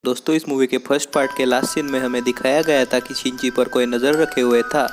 दोस्तों इस मूवी के फर्स्ट पार्ट के लास्ट सीन में हमें दिखाया गया था कि शिनची पर कोई नज़र रखे हुए था।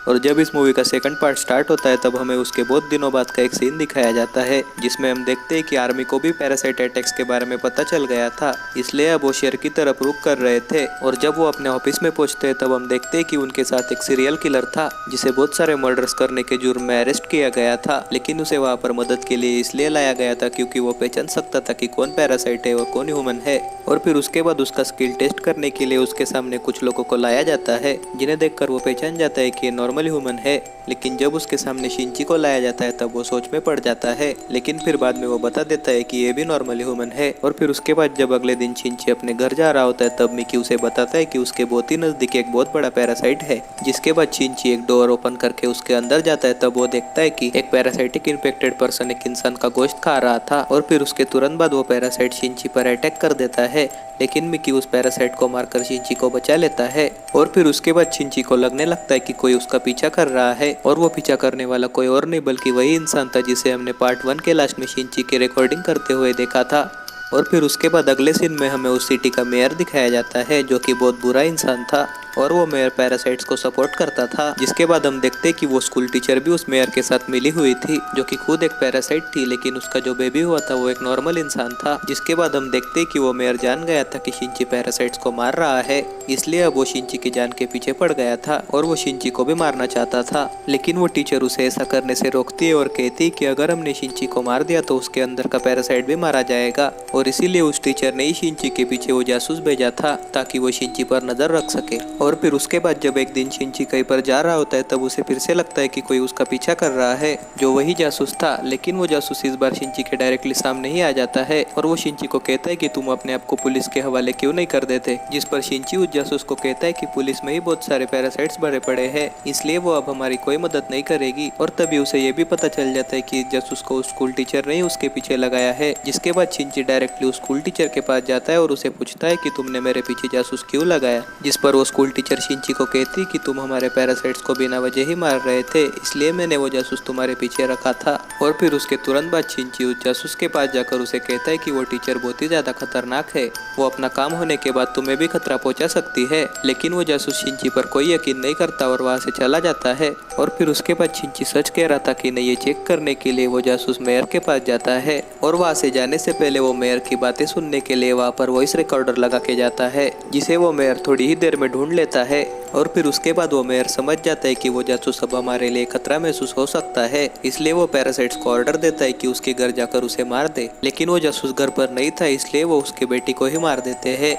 और जब इस मूवी का सेकंड पार्ट स्टार्ट होता है तब हमें उसके बहुत दिनों बाद का एक सीन दिखाया जाता है जिसमें हम देखते हैं कि आर्मी को भी पैरासाइट अटैक्स के बारे में पता चल गया था, इसलिए अब वो शहर की तरफ रुक कर रहे थे। और जब वो अपने ऑफिस में पहुंचते हैं तब हम देखते हैं कि उनके साथ एक सीरियल किलर था जिसे बहुत सारे मर्डर्स करने के जुर्म में अरेस्ट किया गया था, लेकिन उसे वहाँ पर मदद के लिए इसलिए लाया गया था क्योंकि वो पहचान सकता था कि कौन पैरासाइट है और कौन ह्यूमन है। और फिर उसके बाद उसका स्किल टेस्ट करने के लिए उसके सामने कुछ लोगों को लाया जाता है जिन्हें देखकर वो पहचान जाता है कि ये नॉर्मल ह्यूमन है। लेकिन जब उसके सामने शिनची को लाया जाता है तब वो सोच में पड़ जाता है, लेकिन फिर बाद में वो बता देता है कि ये भी नॉर्मल ह्यूमन है। और फिर उसके बाद जब अगले दिन शिनची अपने घर जा रहा होता है तब मिकी उसे बताता है कि उसके बहुत ही नजदीक एक बहुत बड़ा पैरासाइट है। जिसके बाद शिनची एक डोर ओपन करके उसके अंदर जाता है तब वो देखता है कि एक पैरासाइटिक इन्फेक्टेड पर्सन एक इंसान का गोश्त खा रहा था। और फिर उसके तुरंत बाद वो पैरासाइट शिनची पर अटैक कर देता है, लेकिन मिकी उस पैरासाइट को मारकर शिनची को बचा लेता है। और फिर उसके बाद शिनची को लगने लगता है कि कोई उसका पीछा कर रहा है, और वो पीछा करने वाला कोई और नहीं बल्कि वही इंसान था जिसे हमने पार्ट 1 के लास्ट में शिनची की रिकॉर्डिंग करते हुए देखा था। और फिर उसके बाद अगले सीन में हमें उस सिटी का मेयर दिखाया जाता है जो कि बहुत बुरा इंसान था और वो मेयर पैरासाइट्स को सपोर्ट करता था। जिसके बाद हम देखते हैं कि वो स्कूल टीचर भी उस मेयर के साथ मिली हुई थी जो कि खुद एक पैरासाइट थी, लेकिन उसका जो बेबी हुआ था वो एक नॉर्मल इंसान था। जिसके बाद हम देखते हैं कि वो मेयर जान गया था कि शिनची पैरासाइट्स को मार रहा है, इसलिए अब वो शिनची की जान के पीछे पड़ गया था और वो शिनची को भी मारना चाहता था। लेकिन वो टीचर उसे ऐसा करने से रोकती है और कहती है कि अगर हमने शिनची को मार दिया तो उसके अंदर का पैरासाइट भी मारा जाएगा, और इसीलिए उस टीचर ने ही शिनची के पीछे वो जासूस भेजा था ताकि वो शिनची पर नजर रख सके। और फिर उसके बाद जब एक दिन शिनची कहीं पर जा रहा होता है तब उसे फिर से लगता है कि कोई उसका पीछा कर रहा है जो वही जासूस था, लेकिन वो जासूस इस बार शिनची के डायरेक्टली सामने ही आ जाता है और वो शिनची को कहता है कि तुम अपने आप को पुलिस के हवाले क्यों नहीं कर देते। जिस पर शिनची उस जासूस को कहता है कि पुलिस में ही बहुत सारे पैरासाइट्स भरे पड़े हैं, इसलिए वो अब हमारी कोई मदद नहीं करेगी। और तभी उसे ये भी पता चल जाता है कि जासूस को उस स्कूल टीचर ने ही उसके पीछे लगाया है। जिसके बाद शिनची डायरेक्टली उस स्कूल टीचर के पास जाता है और उसे पूछता है कि तुमने मेरे पीछे जासूस क्यों लगाया। जिस पर वो स्कूल टीचर शिनची को कहती कि तुम हमारे पैरासाइट्स को बिना वजह ही मार रहे थे, इसलिए मैंने वो जासूस तुम्हारे पीछे रखा था। और फिर उसके तुरंत बाद शिनची उस जासूस के पास जाकर उसे कहता है कि वो टीचर बहुत ही ज्यादा खतरनाक है, वो अपना काम होने के बाद तुम्हें भी खतरा पहुंचा सकती है। लेकिन वो जासूस शिनची पर कोई यकीन नहीं करता और वहाँ से चला जाता है। और फिर उसके बाद शिनची सच कह रहा था कि नहीं, ये चेक करने के लिए वो जासूस मेयर के पास जाता है और वहाँ से जाने से पहले वो मेयर की बातें सुनने के लिए वहाँ पर वॉइस रिकॉर्डर लगा के जाता है, जिसे वो मेयर थोड़ी ही देर में ढूंढ लेता है। और फिर उसके बाद वो मेयर समझ जाता है कि वो जासूस अब हमारे लिए खतरा महसूस हो सकता है, इसलिए वो पैरासाइट्स को ऑर्डर देता है कि उसके घर जाकर उसे मार दे। लेकिन वो जासूस घर पर नहीं था, इसलिए वो उसके बेटी को ही मार देते हैं।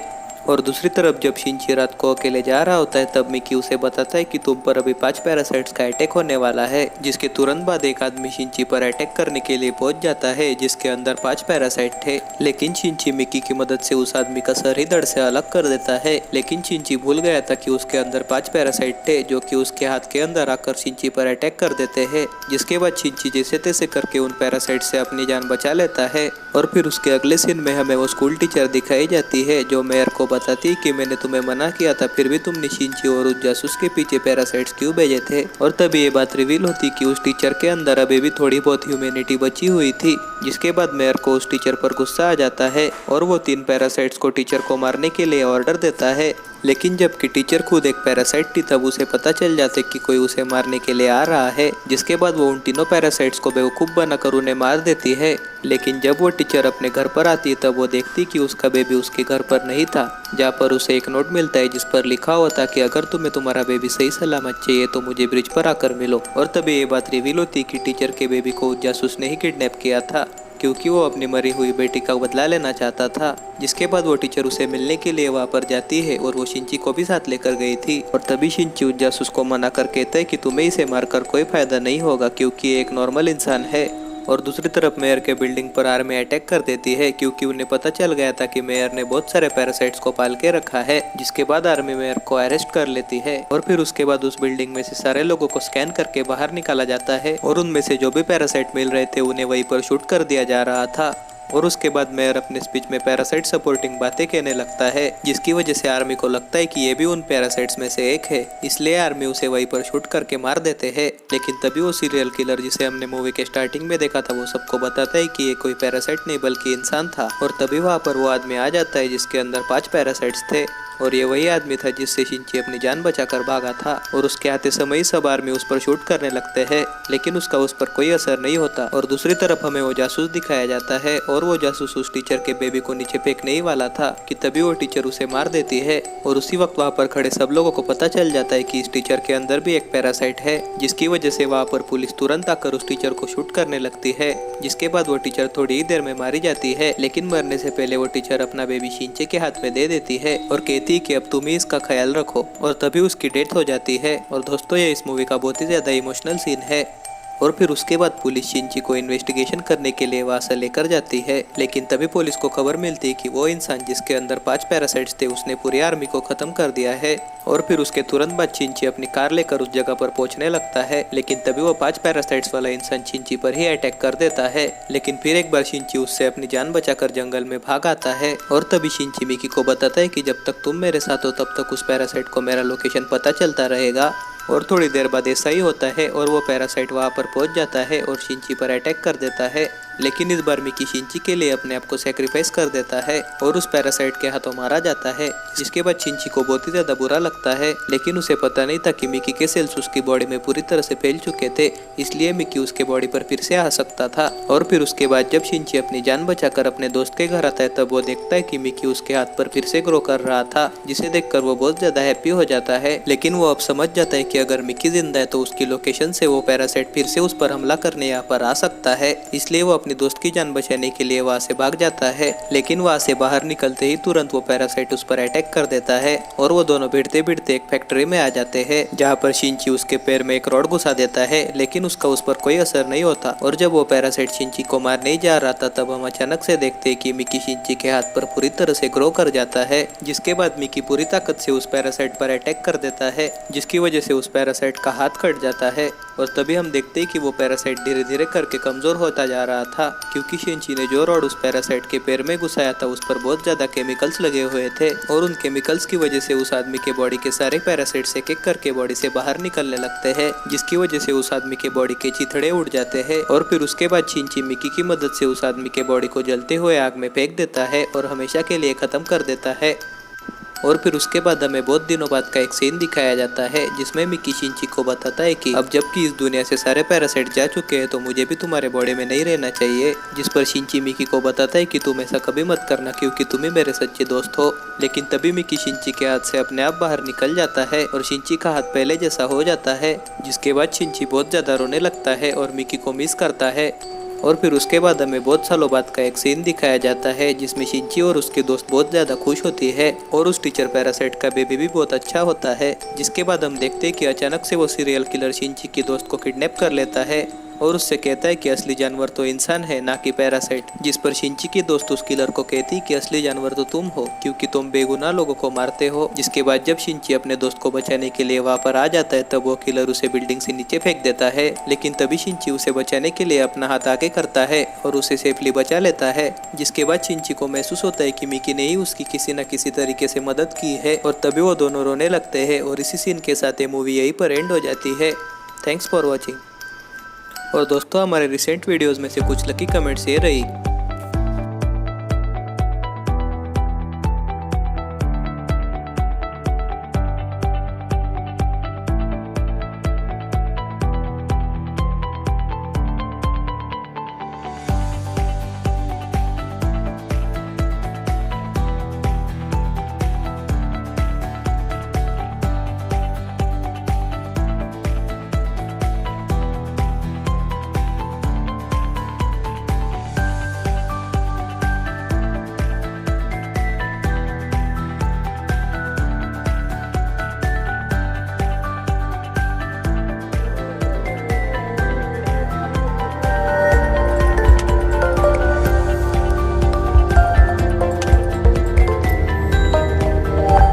और दूसरी तरफ जब शिनची रात को अकेले जा रहा होता है तब मिकी उसे बताता है कि तुम पर अभी 5 पैरासाइट्स का अटैक होने वाला है। जिसके तुरंत बाद एक आदमी शिनची पर अटैक करने के लिए पहुंच जाता है जिसके अंदर 5 पैरासाइट थे, लेकिन शिनची मिकी की मदद से उस आदमी का सर ही धड़ से अलग कर देता है। लेकिन शिनची भूल गया था कि उसके अंदर 5 पैरासाइट थे जो कि उसके हाथ के अंदर आकर शिनची पर अटैक कर देते हैं। जिसके बाद शिनची जैसे तैसे करके उन पैरासाइट से अपनी जान बचा लेता है। और फिर उसके अगले सीन में हमें वो स्कूल टीचर दिखाई जाती है जो मेयर को बताती कि मैंने तुम्हें मना किया था, फिर भी तुमने शिनची और उस जासूस के पीछे पैरासाइट्स क्यों भेजे थे। और तभी ये बात रिवील होती कि उस टीचर के अंदर अभी भी थोड़ी बहुत ह्यूमैनिटी बची हुई थी। जिसके बाद मेयर को उस टीचर पर गुस्सा आ जाता है और वो 3 पैरासाइट्स को टीचर को मारने के लिए ऑर्डर देता है। लेकिन जबकि टीचर खुद एक पैरासाइट थी तब उसे पता चल जाता है कि कोई उसे मारने के लिए आ रहा है। जिसके बाद वो उन तीनों पैरासाइट्स को बेवकूफ़ बनाकर उन्हें मार देती है। लेकिन जब वो टीचर अपने घर पर आती है तब वो देखती कि उसका बेबी उसके घर पर नहीं था, जहाँ पर उसे एक नोट मिलता है जिस पर लिखा हुआ था कि अगर तुम्हें तुम्हारा बेबी सही सलामत चाहिए तो मुझे ब्रिज पर आकर मिलो। और तभी ये बात रिवील होती कि टीचर के बेबी को जासूस ने ही किडनैप किया था क्योंकि वो अपनी मरी हुई बेटी का बदला लेना चाहता था। जिसके बाद वो टीचर उसे मिलने के लिए वहाँ पर जाती है और वो शिनची को भी साथ लेकर गई थी। और तभी शिनची उस जासूस को मना कर कहता है कि तुम्हें इसे मारकर कोई फायदा नहीं होगा क्योंकि ये एक नॉर्मल इंसान है। और दूसरी तरफ मेयर के बिल्डिंग पर आर्मी अटैक कर देती है क्योंकि उन्हें पता चल गया था कि मेयर ने बहुत सारे पैरासाइट्स को पाल के रखा है। जिसके बाद आर्मी मेयर को अरेस्ट कर लेती है और फिर उसके बाद उस बिल्डिंग में से सारे लोगों को स्कैन करके बाहर निकाला जाता है और उनमें से जो भी पैरासाइट मिल रहे थे उन्हें वहीं पर शूट कर दिया जा रहा था। और उसके बाद मेयर अपने स्पीच में पैरासाइट सपोर्टिंग बातें कहने लगता है, जिसकी वजह से आर्मी को लगता है कि ये भी उन पैरासाइट्स में से एक है, इसलिए आर्मी उसे वहीं पर शूट करके मार देते हैं। लेकिन तभी वो सीरियल किलर जिसे हमने मूवी के स्टार्टिंग में देखा था वो सबको बताता है कि ये कोई पैरासाइट नहीं बल्कि इंसान था। और तभी वहाँ पर वो आदमी आ जाता है जिसके अंदर 5 पैरासाइट्स थे और ये वही आदमी था जिससे शिनची अपनी जान बचाकर भागा था। और उसके आते समय ही सब आर्मी उस पर शूट करने लगते हैं, लेकिन उसका उस पर कोई असर नहीं होता। और दूसरी तरफ हमें वो जासूस दिखाया जाता है और वो जासूस उस टीचर के बेबी को नीचे फेंकने ही वाला था कि तभी वो टीचर उसे मार देती है। और उसी वक्त वहाँ पर खड़े सब लोगों को पता चल जाता है कि इस टीचर के अंदर भी एक पैरासाइट है, जिसकी वजह से वहाँ पर पुलिस तुरंत आकर उस टीचर को शूट करने लगती है। जिसके बाद वो टीचर थोड़ी ही देर में मारी जाती है, लेकिन मरने से पहले वो टीचर अपना बेबी शिनची के हाथ में दे देती है और कहती है कि अब तुम ही इसका ख्याल रखो। और तभी उसकी डेथ हो जाती है। और दोस्तों ये इस मूवी का बहुत ही ज्यादा इमोशनल सीन है। और फिर उसके बाद पुलिस शिनची को इन्वेस्टिगेशन करने के लिए वहां से लेकर जाती है, लेकिन तभी पुलिस को खबर मिलती है कि वो इंसान जिसके अंदर 5 पैरासाइट्स थे उसने पूरी आर्मी को खत्म कर दिया है। और फिर उसके तुरंत बाद शिनची अपनी कार लेकर उस जगह पर पहुंचने लगता है, लेकिन तभी वो 5 पैरासाइट्स वाला इंसान शिनची पर ही अटैक कर देता है। लेकिन फिर एक बार शिनची उससे अपनी जान बचाकर जंगल में भाग आता है। और तभी शिनची मिकी को बताता है कि जब तक तुम मेरे साथ हो तब तक उस पैरासाइट को मेरा लोकेशन पता चलता रहेगा। और थोड़ी देर बाद ऐसा ही होता है और वो पैरासाइट वहाँ पर पहुंच जाता है और शिनची पर अटैक कर देता है। लेकिन इस बार मिकी शिनची के लिए अपने आप को सेक्रीफाइस कर देता है और उस पैरासाइट के हाथों मारा जाता है, जिसके बाद शिनची को बहुत ही ज्यादा बुरा लगता है। लेकिन उसे पता नहीं था कि मिकी के सेल्स उसकी बॉडी में पूरी तरह से फैल चुके थे, इसलिए मिकी उसके बॉडी पर फिर से आ सकता था। और फिर उसके बाद जब शिनची अपनी जान बचाकर अपने दोस्त के घर आता है तब वो देखता है कि मिकी उसके हाथ पर फिर से ग्रो कर रहा था, जिसे देखकर वो बहुत ज्यादा हैप्पी हो जाता है। लेकिन वो अब समझ जाता है कि अगर मिकी जिंदा है तो उसकी लोकेशन से वो पैरासाइट फिर से उस पर हमला करने यहाँ पर आ सकता है, इसलिए वो अपनी दोस्त की जान बचाने के लिए वहाँ से भाग जाता है। लेकिन वहाँ से बाहर निकलते ही तुरंत वो पैरासाइट उस पर अटैक कर देता है और वो दोनों भिड़ते भिड़ते एक फैक्ट्री में आ जाते हैं, जहाँ पर शिनची उसके पैर में एक रॉड घुसा देता है, लेकिन उसका उस पर कोई असर नहीं होता। और जब वो पैरासाइट शिनची को मार नहीं जा रहा था तब हम अचानक से देखते हैं कि मिकी शिनची के हाथ पर पूरी तरह से ग्रो कर जाता है, जिसके बाद मिकी पूरी ताकत से उस पैरासाइट पर अटैक कर देता है, जिसकी वजह से उस पैरासाइट का हाथ कट जाता है। और तभी हम देखते हैं कि वो पैरासाइट धीरे धीरे करके कमजोर होता जा रहा था, क्योंकि शिनची ने जो रॉड उस पैरासाइट के पैर में घुसाया था उस पर बहुत ज्यादा केमिकल्स लगे हुए थे और उन केमिकल्स की वजह से उस आदमी के बॉडी के सारे पैरासाइट्स एक एक करके बॉडी से बाहर निकलने लगते हैं, जिसकी वजह से उस आदमी के बॉडी के चिथड़े उड़ जाते हैं। और फिर उसके बाद शिनची मिकी की मदद से उस आदमी के बॉडी को जलते हुए आग में फेंक देता है और हमेशा के लिए खत्म कर देता है। और फिर उसके बाद हमें बहुत दिनों बाद का एक सीन दिखाया जाता है जिसमें मिकी शिनची को बताता है कि अब जबकि इस दुनिया से सारे पैरासाइट जा चुके हैं तो मुझे भी तुम्हारे बॉडी में नहीं रहना चाहिए। जिस पर शिनची मिकी को बताता है कि तुम ऐसा कभी मत करना क्योंकि तुम ही मेरे सच्चे दोस्त हो। लेकिन तभी मिकी शिनची के हाथ से अपने आप बाहर निकल जाता है और शिनची का हाथ पहले जैसा हो जाता है, जिसके बाद शिनची बहुत ज्यादा रोने लगता है और मिकी को मिस करता है। और फिर उसके बाद हमें बहुत सालों बाद का एक सीन दिखाया जाता है जिसमें शिनची और उसके दोस्त बहुत ज्यादा खुश होती है और उस टीचर पैरासाइट का बेबी भी बहुत अच्छा होता है। जिसके बाद हम देखते हैं कि अचानक से वो सीरियल किलर शिनची की दोस्त को किडनैप कर लेता है और उससे कहता है कि असली जानवर तो इंसान है ना कि पैरासाइट। जिस पर शिनची की दोस्त उस किलर को कहती है कि असली जानवर तो तुम हो क्योंकि तुम बेगुनाह लोगों को मारते हो। जिसके बाद जब शिनची अपने दोस्त को बचाने के लिए वहाँ पर आ जाता है तब वो किलर उसे बिल्डिंग से नीचे फेंक देता है, लेकिन तभी शिनची उसे बचाने के लिए अपना हाथ आगे करता है और उसे सेफली बचा लेता है। जिसके बाद शिनची को महसूस होता है कि मिकी ने ही उसकी किसी न किसी तरीके से मदद की है और तभी वो दोनों रोने लगते हैं और इसी सीन के साथ ये मूवी यहीं पर एंड हो जाती है। Thanks for watching. और दोस्तों हमारे रिसेंट वीडियोस में से कुछ लकी कमेंट्स ये रही